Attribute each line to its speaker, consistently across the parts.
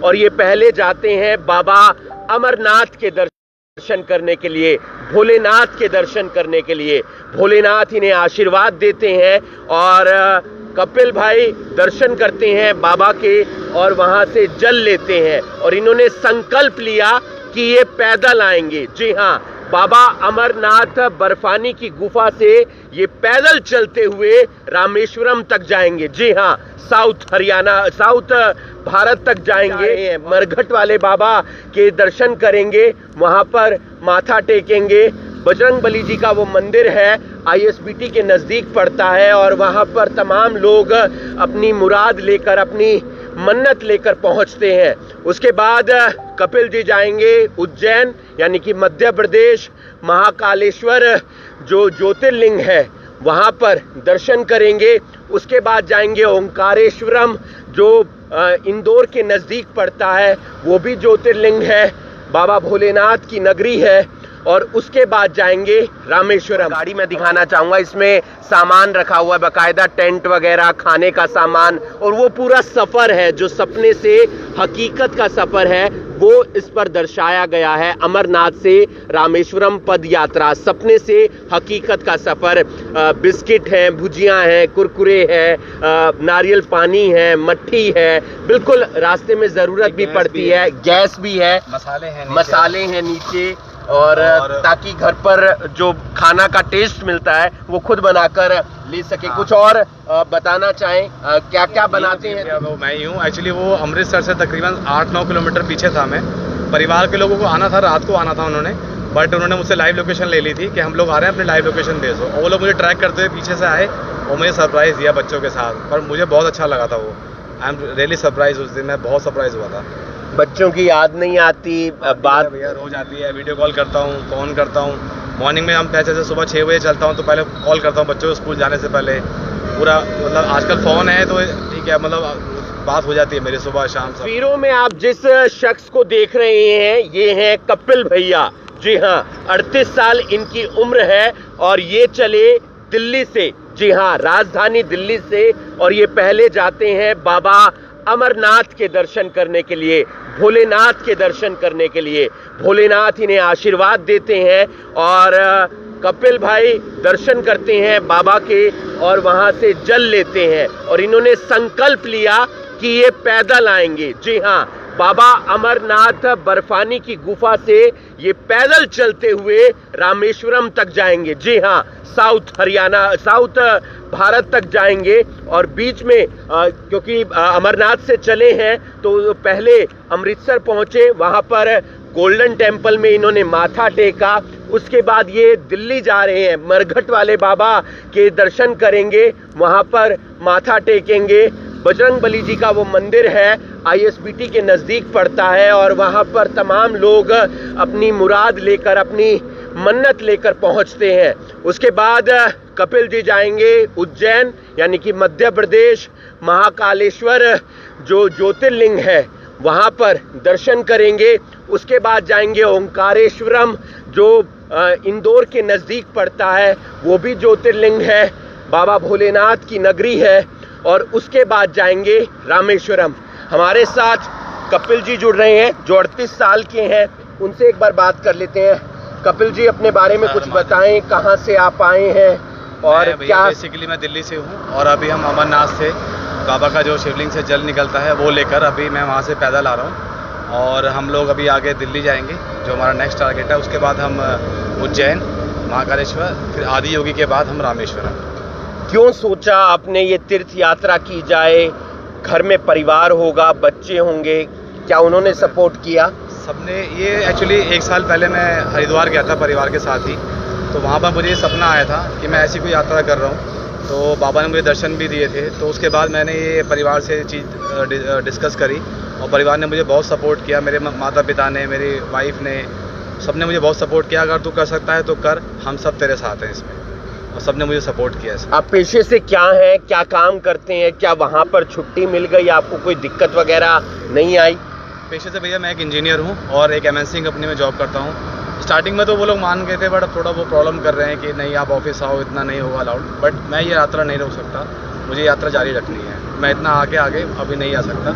Speaker 1: और ये पहले जाते हैं बाबा अमरनाथ के दर्शन करने के लिए, भोलेनाथ के दर्शन करने के लिए। भोलेनाथ इन्हें आशीर्वाद देते हैं और कपिल भाई दर्शन करते हैं बाबा के और वहां से जल लेते हैं और इन्होंने संकल्प लिया कि ये पैदल आएंगे। जी हाँ, बाबा अमरनाथ बर्फानी की गुफा से ये पैदल चलते हुए रामेश्वरम तक जाएंगे। जी हाँ, साउथ भारत तक जाएंगे। मरघट वाले बाबा के दर्शन करेंगे, वहां पर माथा टेकेंगे। बजरंगबली जी का वो मंदिर है, ISBT के नजदीक पड़ता है और वहां पर तमाम लोग अपनी मुराद लेकर, अपनी मन्नत लेकर पहुंचते हैं। उसके बाद कपिल जी जाएंगे उज्जैन यानी कि मध्य प्रदेश, महाकालेश्वर जो ज्योतिर्लिंग है वहां पर दर्शन करेंगे। उसके बाद जाएंगे ओंकारेश्वरम जो इंदौर के नजदीक पड़ता है, वो भी ज्योतिर्लिंग है, बाबा भोलेनाथ की नगरी है। और उसके बाद जाएंगे रामेश्वरम। गाड़ी में दिखाना चाहूंगा, इसमें सामान रखा हुआ है बाकायदा, टेंट वगैरह, खाने का सामान, और वो पूरा सफर है जो सपने से हकीकत का सफर है वो इस पर दर्शाया गया है। अमरनाथ से रामेश्वरम पद यात्रा, सपने से हकीकत का सफर। बिस्किट है, भुजियां हैं, कुरकुरे है, नारियल पानी है, मट्ठी है, बिल्कुल रास्ते में जरूरत भी पड़ती है, गैस भी है, मसाले हैं नीचे, और ताकि घर पर जो खाना का टेस्ट मिलता है वो खुद बनाकर ले सके। कुछ और बताना चाहें, क्या क्या बनाते हैं?
Speaker 2: वो मैं ही हूँ एक्चुअली, वो अमृतसर से तकरीबन 8-9 किलोमीटर पीछे था। मैं परिवार के लोगों को आना था, रात को आना था उन्होंने, बट उन्होंने मुझसे लाइव लोकेशन ले ली थी कि हम लोग आ रहे हैं, अपनी लाइव लोकेशन दे दो। और वो लोग मुझे ट्रैक करते हुए पीछे से आए और मुझे सरप्राइज़ दिया बच्चों के साथ, पर मुझे बहुत अच्छा लगा था वो। आई एम रियली सरप्राइज, उस दिन मैं बहुत सरप्राइज हुआ था।
Speaker 1: बच्चों की याद नहीं आती? बात
Speaker 2: भैया रोज आती है, वीडियो कॉल करता हूँ, फ़ोन करता हूँ। मॉर्निंग में हम जैसे सुबह 6 बजे चलता हूँ तो पहले कॉल करता हूँ बच्चों को स्कूल जाने से पहले। पूरा मतलब आजकल फ़ोन है तो ठीक है, मतलब बात हो जाती है मेरी सुबह शाम।
Speaker 1: तस्वीरों में आप जिस शख्स को देख रहे हैं ये हैं कपिल भैया। जी हाँ, 38 साल इनकी उम्र है और ये चले दिल्ली से, जी हाँ, राजधानी दिल्ली से, और ये पहले जाते हैं बाबा अमरनाथ के दर्शन करने के लिए, भोलेनाथ के दर्शन करने के लिए। भोलेनाथ इन्हें आशीर्वाद देते हैं और कपिल भाई दर्शन करते हैं बाबा के और वहां से जल लेते हैं और इन्होंने संकल्प लिया कि ये पैदल आएंगे। जी हाँ, बाबा अमरनाथ बर्फानी की गुफा से ये पैदल चलते हुए रामेश्वरम तक जाएंगे। जी हाँ, साउथ भारत तक जाएंगे और बीच में क्योंकि अमरनाथ से चले हैं तो पहले अमृतसर पहुंचे, वहां पर गोल्डन टेम्पल में इन्होंने माथा टेका। उसके बाद ये दिल्ली जा रहे हैं, मरघट वाले बाबा के दर्शन करेंगे, वहां पर माथा टेकेंगे। बजरंगबली जी का वो मंदिर है, ISBT के नज़दीक पड़ता है और वहाँ पर तमाम लोग अपनी मुराद लेकर, अपनी मन्नत लेकर पहुँचते हैं। उसके बाद कपिल जी जाएंगे उज्जैन यानी कि मध्य प्रदेश, महाकालेश्वर जो ज्योतिर्लिंग है वहाँ पर दर्शन करेंगे। उसके बाद जाएंगे ओंकारेश्वरम जो इंदौर के नज़दीक पड़ता है, वो भी ज्योतिर्लिंग है, बाबा भोलेनाथ की नगरी है। और उसके बाद जाएंगे रामेश्वरम। हमारे साथ कपिल जी जुड़ रहे हैं जो 38 साल के हैं, उनसे एक बार बात कर लेते हैं। कपिल जी अपने बारे में कुछ बताएं, कहां से आप आए हैं और क्या?
Speaker 2: बेसिकली मैं दिल्ली से हूं और अभी हम अमरनाथ से बाबा का जो शिवलिंग से जल निकलता है वो लेकर अभी मैं वहां से पैदल आ रहा हूं और हम लोग अभी आगे दिल्ली जाएंगे जो हमारा नेक्स्ट टारगेट है। उसके बाद हम उज्जैन, महाकालेश्वर, फिर आदि योगी के बाद हम रामेश्वरम।
Speaker 1: क्यों सोचा आपने ये तीर्थ यात्रा की जाए? घर में परिवार होगा, बच्चे होंगे, क्या उन्होंने सपोर्ट किया?
Speaker 2: सबने। ये एक्चुअली 1 साल पहले मैं हरिद्वार गया था परिवार के साथ ही, तो वहाँ पर मुझे ये सपना आया था कि मैं ऐसी कोई यात्रा कर रहा हूँ, तो बाबा ने मुझे दर्शन भी दिए थे। तो उसके बाद मैंने ये परिवार से चीज़ डिस्कस करी और परिवार ने मुझे बहुत सपोर्ट किया। मेरे माता पिता ने, मेरी वाइफ ने, सबने मुझे बहुत सपोर्ट किया। अगर तू कर सकता है तो कर, हम सब तेरे साथ हैं इसमें, और सबने मुझे सपोर्ट किया इसमें।
Speaker 1: आप पेशे से क्या हैं, क्या काम करते हैं? क्या वहाँ पर छुट्टी मिल गई, आपको कोई दिक्कत वगैरह नहीं आई?
Speaker 2: पेशे से भैया मैं एक इंजीनियर हूँ और एक MNC कंपनी में जॉब करता हूँ। स्टार्टिंग में तो वो लोग मान गए थे, बट अब थोड़ा वो प्रॉब्लम कर रहे हैं कि नहीं आप ऑफिस आओ, इतना नहीं होगा अलाउड। बट मैं ये यात्रा नहीं रोक सकता, मुझे यात्रा जारी रखनी है। मैं इतना आगे अभी नहीं आ सकता,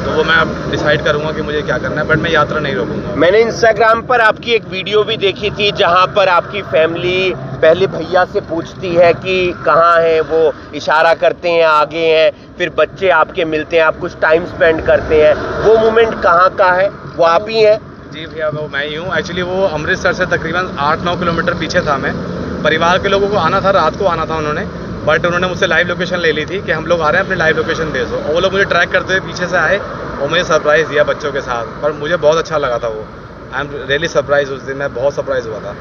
Speaker 2: तो वो मैं अब डिसाइड करूँगा कि मुझे क्या करना है, बट मैं यात्रा नहीं रोकूंगा।
Speaker 1: मैंने इंस्टाग्राम पर आपकी एक वीडियो भी देखी थी जहां पर आपकी फैमिली पहले भैया से पूछती है कि कहाँ हैं वो, इशारा करते हैं आगे हैं, फिर बच्चे आपके मिलते हैं, आप कुछ टाइम स्पेंड करते हैं, वो मोमेंट कहाँ का है? वो आप ही हैं?
Speaker 2: जी भैया, वो मैं ही हूँ। एक्चुअली वो अमृतसर से तकरीबन 8-9 किलोमीटर पीछे था। मैं परिवार के लोगों को आना था, रात को आना था उन्होंने, बट उन्होंने मुझसे लाइव लोकेशन ले ली थी कि हम लोग आ रहे हैं, अपनी लाइव लोकेशन दे दो। और वो लोग मुझे ट्रैक करते हुए पीछे से आए और मुझे सरप्राइज़ दिया बच्चों के साथ, पर मुझे बहुत अच्छा लगा था वो। I am really surprise. उस दिन मैं बहुत सरप्राइज हुआ था।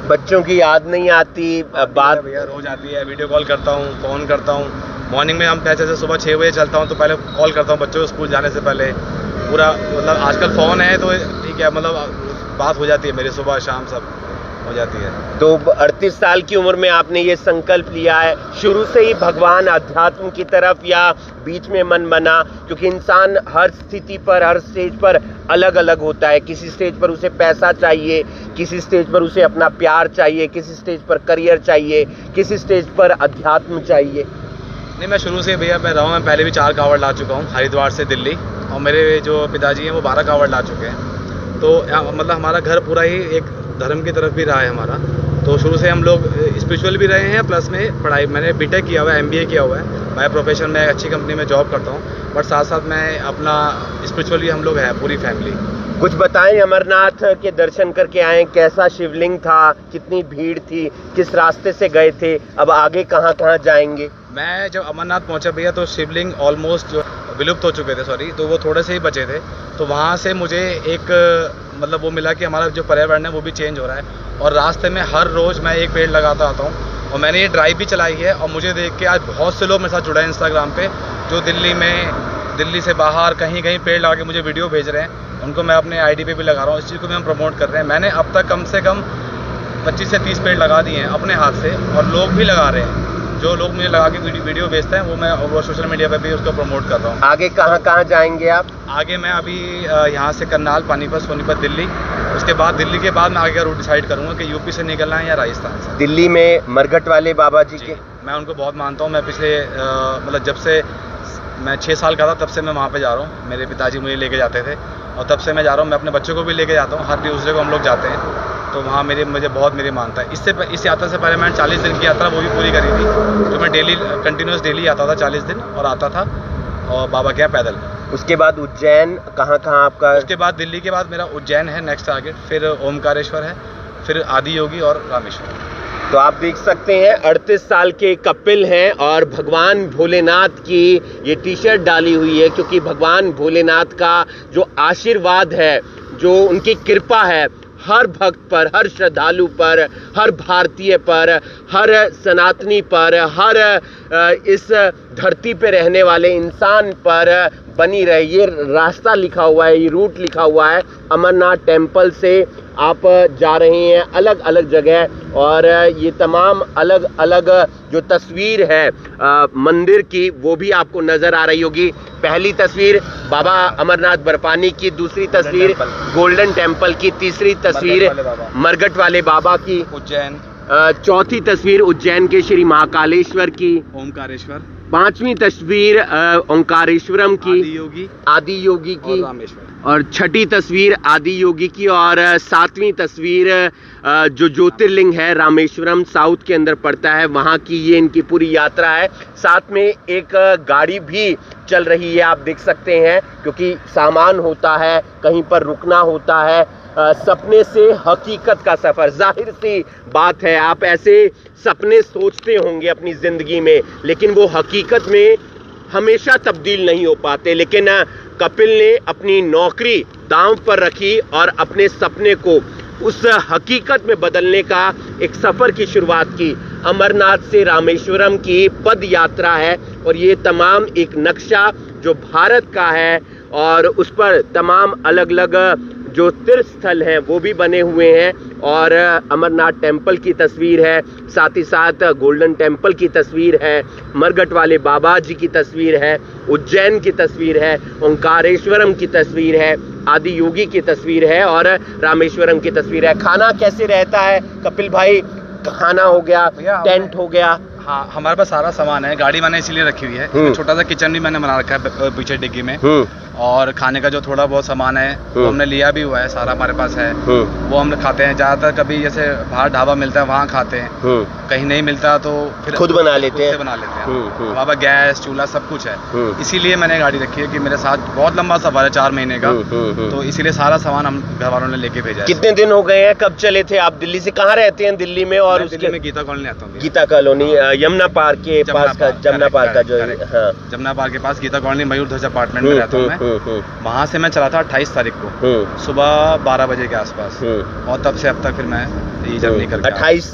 Speaker 1: बच्चों की याद नहीं आती? बात
Speaker 2: भैया रोज आती है, वीडियो कॉल करता हूँ, फ़ोन करता हूँ। मॉर्निंग में हम जैसे सुबह 6 बजे चलता हूँ तो पहले कॉल करता हूँ बच्चों को स्कूल जाने से पहले। पूरा मतलब आजकल फ़ोन है तो ठीक है, मतलब बात हो जाती है मेरी, सुबह शाम सब हो जाती है।
Speaker 1: तो 38 साल की उम्र में आपने ये संकल्प लिया है, शुरू से ही भगवान अध्यात्म की तरफ या बीच में मन बना? क्योंकि इंसान हर स्थिति पर, हर स्टेज पर अलग अलग होता है। किसी स्टेज पर उसे पैसा चाहिए, किसी स्टेज पर उसे अपना प्यार चाहिए, किसी स्टेज पर करियर चाहिए, किसी स्टेज पर अध्यात्म चाहिए।
Speaker 2: नहीं, मैं शुरू से भैया मैं रहा हूँ। मैं पहले भी 4 कावड़ ला चुका हूँ हरिद्वार से दिल्ली, और मेरे जो पिताजी हैं वो 12 कावड़ ला चुके हैं। तो मतलब हमारा घर पूरा ही एक धर्म की तरफ भी रहा है हमारा। तो शुरू से हम लोग स्पिरिचुअल भी रहे हैं, प्लस में पढ़ाई, मैंने बीटेक किया हुआ है, MBA किया हुआ है। मैं प्रोफेशन में अच्छी कंपनी में जॉब करता हूँ, बट साथ साथ मैं अपना स्पिरिचुअली हम लोग हैं पूरी फैमिली।
Speaker 1: कुछ बताएं, अमरनाथ के दर्शन करके आए, कैसा शिवलिंग था, कितनी भीड़ थी, किस रास्ते से गए थे, अब आगे कहाँ कहाँ जाएंगे?
Speaker 2: मैं जब अमरनाथ पहुंचा भैया तो शिवलिंग ऑलमोस्ट जो विलुप्त हो चुके थे, सॉरी, तो वो थोड़े से ही बचे थे। तो वहाँ से मुझे एक मतलब वो मिला कि हमारा जो पर्यावरण है वो भी चेंज हो रहा है, और रास्ते में हर रोज़ मैं एक पेड़ लगाता आता हूँ। और मैंने ये ड्राइव भी चलाई है, और मुझे देख के आज बहुत से लोग मेरे साथ जुड़े हैं इंस्टाग्राम पे, जो दिल्ली से बाहर कहीं कहीं पेड़ लगा के मुझे वीडियो भेज रहे हैं। उनको मैं अपने ID पे भी लगा रहा हूँ, इस चीज़ को भी हम प्रमोट कर रहे हैं। मैंने अब तक कम से कम 25 से 30 पेड़ लगा दिए हैं अपने हाथ से, और लोग भी लगा रहे हैं। जो लोग मुझे लगा के वीडियो भेजते हैं वो सोशल मीडिया पे भी उसको प्रमोट कर रहा हूँ।
Speaker 1: आगे कहाँ कहाँ जाएंगे आप?
Speaker 2: आगे मैं अभी यहाँ से करनाल, पानीपत, सोनीपत, दिल्ली, उसके बाद दिल्ली के बाद मैं आगे का रूट डिसाइड करूँगा कि यूपी से निकलना है या राजस्थान से।
Speaker 1: दिल्ली में मरघट वाले बाबा जी के,
Speaker 2: मैं उनको बहुत मानता हूँ। मैं पिछले मतलब जब से मैं 6 साल का था तब से मैं वहाँ पे जा रहा हूँ। मेरे पिताजी मुझे लेके जाते थे, और तब से मैं जा रहा हूँ। मैं अपने बच्चों को भी लेके जाता हूँ, हर ट्यूसडे को हम लोग जाते हैं। तो वहाँ मुझे बहुत मेरी मानता है। इस यात्रा से पहले मैंने 40 दिन की यात्रा वो भी पूरी करी थी, जो मैं कंटिन्यूस डेली आता था 40 दिन, और आता था और बाबा के यहाँ पैदल।
Speaker 1: उसके बाद उज्जैन, कहाँ कहाँ आपका?
Speaker 2: उसके बाद दिल्ली के बाद मेरा उज्जैन है नेक्स्ट टारगेट, फिर ओमकारेश्वर है, फिर आदि योगी और रामेश्वर।
Speaker 1: तो आप देख सकते हैं 38 साल के कपिल हैं, और भगवान भोलेनाथ की ये टी-शर्ट डाली हुई है, क्योंकि भगवान भोलेनाथ का जो आशीर्वाद है, जो उनकी कृपा है, हर भक्त पर, हर श्रद्धालु पर, हर भारतीय पर, हर सनातनी पर, हर इस धरती पे रहने वाले इंसान पर बनी रहे। ये रास्ता लिखा हुआ है, ये रूट लिखा हुआ है। अमरनाथ टेम्पल से आप जा रहे हैं अलग अलग जगह, और ये तमाम अलग अलग जो तस्वीर है मंदिर की, वो भी आपको नज़र आ रही होगी। पहली तस्वीर बाबा अमरनाथ बर्फानी की, दूसरी तस्वीर गोल्डन टेम्पल की, तीसरी तस्वीर मरघट वाले बाबा की,
Speaker 2: उज्जैन,
Speaker 1: चौथी तस्वीर उज्जैन के श्री महाकालेश्वर की,
Speaker 2: ओमकारेश्वर,
Speaker 1: पांचवी तस्वीर ओंकारेश्वरम की, आदि योगी की, और छठी तस्वीर आदि योगी की, और सातवीं तस्वीर जो ज्योतिर्लिंग है रामेश्वरम, साउथ के अंदर पड़ता है, वहाँ की ये इनकी पूरी यात्रा है। साथ में एक गाड़ी भी चल रही है, आप देख सकते हैं, क्योंकि सामान होता है, कहीं पर रुकना होता है। सपने से हकीकत का सफ़र, जाहिर सी बात है, आप ऐसे सपने सोचते होंगे अपनी ज़िंदगी में, लेकिन वो हकीकत में हमेशा तब्दील नहीं हो पाते। लेकिन कपिल ने अपनी नौकरी दांव पर रखी और अपने सपने को उस हकीकत में बदलने का एक सफ़र की शुरुआत की। अमरनाथ से रामेश्वरम की पद यात्रा है, और ये तमाम एक नक्शा जो भारत का है, और उस पर तमाम अलग अलग जो तीर्थ स्थल हैं वो भी बने हुए हैं, और अमरनाथ टेम्पल की तस्वीर है, साथ ही साथ गोल्डन टेम्पल की तस्वीर है, मरघट वाले बाबा जी की तस्वीर है, उज्जैन की तस्वीर है, ओंकारेश्वरम की तस्वीर है, आदि योगी की तस्वीर है, और रामेश्वरम की तस्वीर है। खाना कैसे रहता है कपिल भाई? खाना हो गया, टेंट हो गया।
Speaker 2: हाँ, हमारे पास सारा सामान है, गाड़ी मैंने इसीलिए रखी हुई है। छोटा सा किचन भी मैंने बना रखा है पीछे डिग्गी में, और खाने का जो थोड़ा बहुत सामान है वो हमने लिया भी हुआ है, सारा हमारे पास है, वो हम खाते हैं। ज़्यादातर कभी जैसे बाहर ढाबा मिलता है वहाँ खाते हैं, कहीं नहीं मिलता तो फिर
Speaker 1: खुद बना लेते हैं।
Speaker 2: वहाँ पर गैस चूल्हा सब कुछ है, इसीलिए मैंने गाड़ी रखी है कि मेरे साथ बहुत लंबा सफर है 4 महीने का, तो इसीलिए सारा सामान हम घर वालों ने लेके भेजा है।
Speaker 1: कितने दिन हो गए हैं, कब चले थे आप दिल्ली से? कहाँ रहते हैं दिल्ली में? और
Speaker 2: उसके में गीता कॉलोनी आता हूँ।
Speaker 1: गीता कॉलोनी यमुना पार्क के पास का, जमुना पार्क का जो है, हाँ
Speaker 2: जमुना पार्क के पास गीता कॉलोनी मयूर ध्वज अपार्टमेंट में रहता हूँ मैं। वहाँ से मैं चला था 28 तारीख को सुबह 12 बजे के आसपास, और तब से अब तक फिर मैं ये जर्नी कर
Speaker 1: 28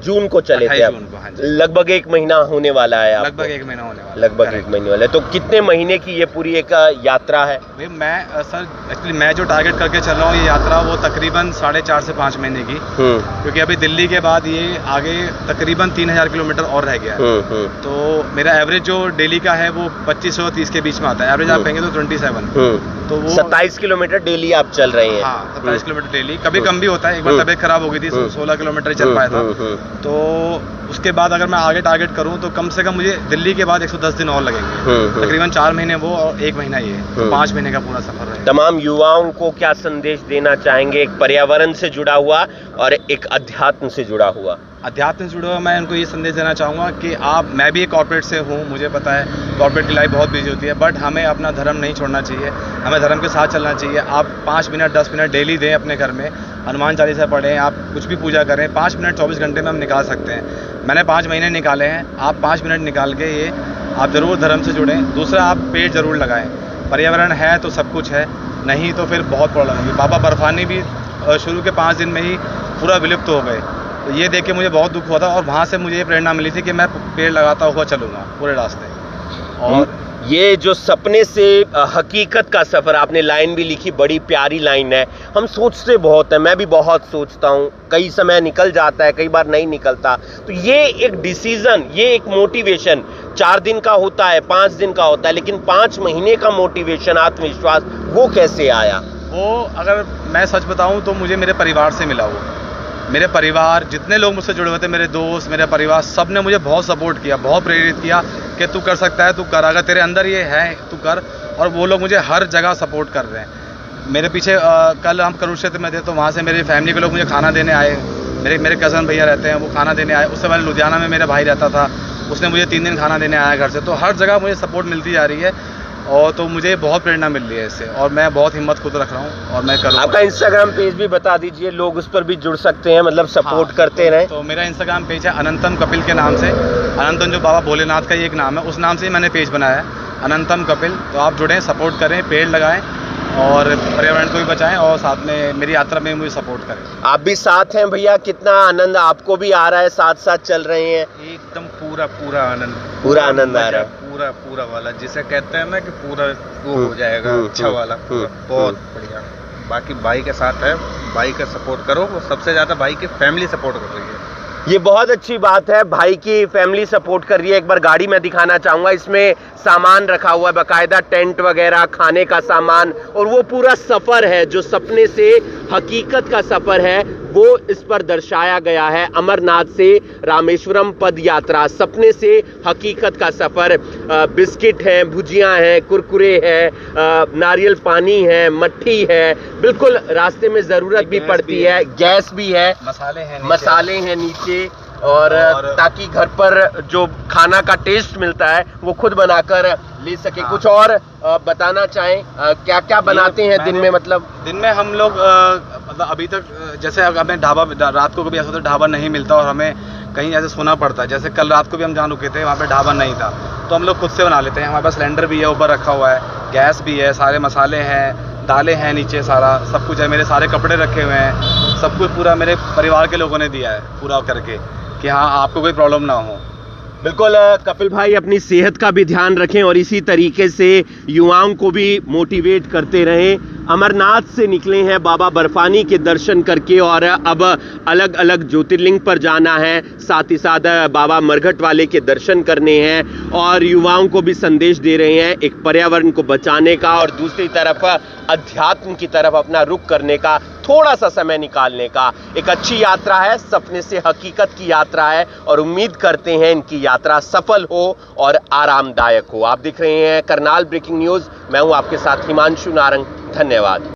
Speaker 1: जून को चले थे आप?
Speaker 2: हाँ,
Speaker 1: लगभग 1 महीना होने वाला है आपको?
Speaker 2: लगभग 1 महीना होने वाला,
Speaker 1: लगभग 1 महीने वाला है। तो कितने महीने की ये पूरी एक यात्रा है?
Speaker 2: भाई मैं सर एक्चुअली मैं जो टारगेट करके चल रहा हूँ ये यात्रा वो तकरीबन 4.5 से 5 महीने की, क्योंकि अभी दिल्ली के बाद ये आगे तकरीबन 3000 किलोमीटर और रह गया है। तो मेरा एवरेज जो डेली का है वो 25 और 30 के बीच में आता है, एवरेज आप कहेंगे तो 27, तो वो
Speaker 1: 27 किलोमीटर डेली आप चल रहे हैं?
Speaker 2: हाँ 27 किलोमीटर डेली, कभी कम भी होता है। एक बार तबीयत खराब हो गई थी, 16 किलोमीटर ही चल पाया था। तो उसके बाद अगर मैं आगे टारगेट करूं तो कम से कम मुझे दिल्ली के बाद 110 दिन और लगेंगे, तकरीबन 4 महीने वो और 1 महीना ये, तो 5 महीने का पूरा सफर है।
Speaker 1: तमाम युवाओं को क्या संदेश देना चाहेंगे, एक पर्यावरण से जुड़ा हुआ और एक अध्यात्म से जुड़ा हुआ?
Speaker 2: अध्यात्म से जुड़ा हुआ मैं उनको ये संदेश देना चाहूँगा कि मैं भी एक कॉर्पोरेट से हूँ, मुझे पता है कॉर्पोरेट की लाइफ बहुत बिजी होती है, बट हमें अपना धर्म नहीं छोड़ना चाहिए, हमें धर्म के साथ चलना चाहिए। आप 5 मिनट 10 मिनट डेली दें अपने घर में, हनुमान चालीसा पढ़ें, आप कुछ भी पूजा करें, 5 मिनट 24 घंटे में हम निकाल सकते हैं। मैंने 5 महीने निकाले हैं, आप 5 मिनट निकाल के ये आप ज़रूर धर्म से जुड़ें। दूसरा, आप पेड़ ज़रूर लगाएं, पर्यावरण है तो सब कुछ है, नहीं तो फिर बहुत प्रॉब्लम होगी। बाबा बर्फानी भी शुरू के 5 दिन में ही पूरा विलुप्त हो गए, तो ये देख के मुझे बहुत दुख हुआ था, और वहाँ से मुझे ये प्रेरणा मिली थी कि मैं पेड़ लगाता हुआ चलूँगा पूरे रास्ते। और
Speaker 1: ये जो सपने से हकीकत का सफ़र, आपने लाइन भी लिखी, बड़ी प्यारी लाइन है। हम सोचते बहुत है, मैं भी बहुत सोचता हूँ, कई समय निकल जाता है, कई बार नहीं निकलता। तो ये एक डिसीज़न, ये एक मोटिवेशन 4 दिन का होता है, 5 दिन का होता है, लेकिन 5 महीने का मोटिवेशन, आत्मविश्वास, वो कैसे आया?
Speaker 2: वो अगर मैं सच बताऊँ तो मुझे मेरे परिवार से मिला। वो मेरे परिवार, जितने लोग मुझसे जुड़े हुए थे, मेरे दोस्त, मेरे परिवार, सब ने मुझे बहुत सपोर्ट किया, बहुत प्रेरित किया कि तू कर सकता है, तू कर, अगर तेरे अंदर ये है तू कर। और वो लोग मुझे हर जगह सपोर्ट कर रहे हैं। मेरे पीछे कल हम कुरुक्षेत्र में थे, तो वहाँ से मेरी फैमिली के लोग मुझे खाना देने आए, मेरे कज़न भैया रहते हैं, वो खाना देने आए। उससे पहले लुधियाना में मेरा भाई रहता था, उसने मुझे 3 दिन खाना देने आया घर से। तो हर जगह मुझे सपोर्ट मिलती जा रही है, और तो मुझे बहुत प्रेरणा मिल रही है इससे, और मैं बहुत हिम्मत खुद रख रहा हूँ और मैं करूँगा।
Speaker 1: आपका इंस्टाग्राम पेज भी बता दीजिए, लोग उस पर भी जुड़ सकते हैं, मतलब सपोर्ट करते रहें।
Speaker 2: तो मेरा इंस्टाग्राम पेज है अनंतम कपिल के नाम से। अनंतम जो बाबा भोलेनाथ का ही एक नाम है, उस नाम से ही मैंने पेज बनाया है, अनंतम कपिल। तो आप जुड़ें, सपोर्ट करें, पेड़ लगाएं और पर्यावरण को भी बचाएं, और साथ में मेरी यात्रा में मुझे सपोर्ट करें।
Speaker 1: आप भी साथ हैं भैया, कितना आनंद आपको भी आ रहा है, साथ साथ चल रहे हैं?
Speaker 3: एकदम पूरा आनंद,
Speaker 1: पूरा आनंद आ रहा है,
Speaker 3: पूरा वाला, जिसे कहते हैं ना कि पूरा वो हो जाएगा, अच्छा वाला, बहुत बढ़िया। बाकी भाई के साथ है, भाई का सपोर्ट करो, वो सबसे ज्यादा भाई की फैमिली सपोर्ट कर रही है।
Speaker 1: ये बहुत अच्छी बात है, भाई की फैमिली सपोर्ट कर रही है। एक बार गाड़ी में दिखाना चाहूँगा, इसमें सामान रखा हुआ है, बाकायदा टेंट वगैरह, खाने का सामान, और वो पूरा सफ़र है जो सपने से हकीकत का सफ़र है, वो इस पर दर्शाया गया है। अमरनाथ से रामेश्वरम पद यात्रा, सपने से हकीकत का सफ़र। बिस्किट हैं, भुजियाँ हैं, कुरकुरे हैं, नारियल पानी है, मट्ठी है, बिल्कुल रास्ते में ज़रूरत भी पड़ती है, गैस भी है, मसाले हैं नीचे, और ताकि घर पर जो खाना का टेस्ट मिलता है वो खुद बनाकर ले सके। हाँ। कुछ और बताना चाहें, क्या क्या बनाते हैं दिन में? मतलब
Speaker 2: दिन में हम लोग मतलब अभी तक जैसे हमें ढाबा, रात को कभी ऐसा होता है ढाबा नहीं मिलता और हमें कहीं ऐसे सोना पड़ता है। जैसे कल रात को भी हम जहाँ रुके थे वहाँ पे ढाबा नहीं था, तो हम लोग खुद से बना लेते हैं। हमारे पास सिलेंडर भी है, ऊपर रखा हुआ है, गैस भी है, सारे मसाले हैं, दालें हैं नीचे, सारा सब कुछ है। मेरे सारे कपड़े रखे हुए हैं, सब कुछ पूरा मेरे परिवार के लोगों ने दिया है पूरा करके, कि हाँ आपको कोई प्रॉब्लम ना हो।
Speaker 1: बिल्कुल कपिल भाई, अपनी सेहत का भी ध्यान रखें और इसी तरीके से युवाओं को भी मोटिवेट करते रहें। अमरनाथ से निकले हैं बाबा बर्फानी के दर्शन करके, और अब अलग अलग ज्योतिर्लिंग पर जाना है, साथ ही साथ बाबा मरघट वाले के दर्शन करने हैं, और युवाओं को भी संदेश दे रहे हैं एक पर्यावरण को बचाने का, और दूसरी तरफ अध्यात्म की तरफ अपना रुख करने का। थोड़ा सा समय निकालने का। एक अच्छी यात्रा है, सपने से हकीकत की यात्रा है और उम्मीद करते हैं इनकी यात्रा सफल हो और आरामदायक हो। आप देख रहे हैं करनाल ब्रेकिंग न्यूज, मैं हूं आपके साथ हिमांशु नारंग। धन्यवाद।